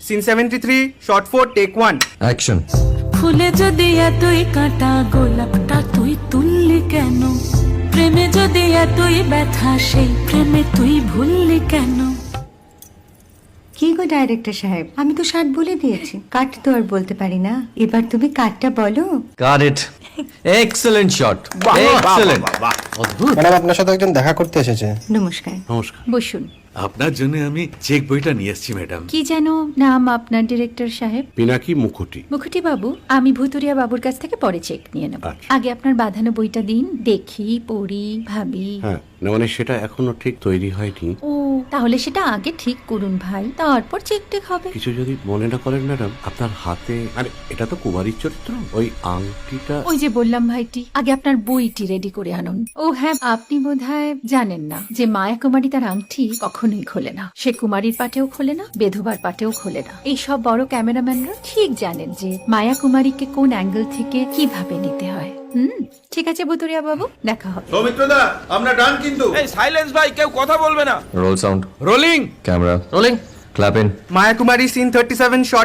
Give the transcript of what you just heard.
Scene 73 short 4 take 1 action. ফুলে যদি এতই কাঁটা গোলাপটা তুই তুললি কেন? প্রেমে যদি এতই ব্যথা সেই প্রেমে তুই ভুললি কেন? কি গো ডাইরেক্টর সাহেব, আমি তো 60 বলে দিয়েছি, কাট তো আর বলতে পারি না, এবার তুমি কাটটা বলো। Got it. Excellent shot, excellent. অদ্ভুত। ম্যাডাম আপনার সাথে একজন দেখা করতে এসেছে। নমস্কার। নমস্কার। বসুন। আপনার জন্য আমি চেক বইটা নিয়ে এসেছি ম্যাডাম। কি যেন নাম আপনার ডিরেক্টর সাহেব? পিনাকি মুখোটি। মুখুটি বাবু, আমি ভুতুরিয়া বাবুর কাছ থেকে পরে চেক নিয়ে নেব। আচ্ছা। আগে আপনার বাঁধানো বইটা দিন, দেখি, পড়ি, ভাবি। হ্যাঁ, না মানে সেটা এখনো ঠিক তৈরি হয়নি। ও, তাহলে সেটা আগে ঠিক করুন ভাই, তারপর চেক টেক হবে। কিছু যদি মনে না করেন ম্যাডাম, আপনার হাতে, আরে এটা তো কুমারীর চরিত্র, ওই আংটিটা। ওই যে বললাম ভাইটি, আগে আপনার বইটি রেডি করে আনুন। ও হ্যাঁ, আপনি বোধহয় জানেন না যে মায়া কুমারী তার আংটি কখনোই খোলে না। সে কুমারীর পাটেও খোলে না, বেধবার পাটেও খোলে না। এই সব বড় ক্যামেরাম্যানরা ঠিক জানেন যে মায়া কুমারীকে কোন অ্যাঙ্গেল থেকে কিভাবে নিতে হয়। ঠিক আছে ভুতুরিয়া বাবু, দেখা হবে। সৌমিত্রদা আমরা ডান কিন্তু। এই সাইলেন্স ভাই, কেউ কথা বলবে না। Roll sound, rolling. Camera rolling, clap in. Maya Kumari scene 37 short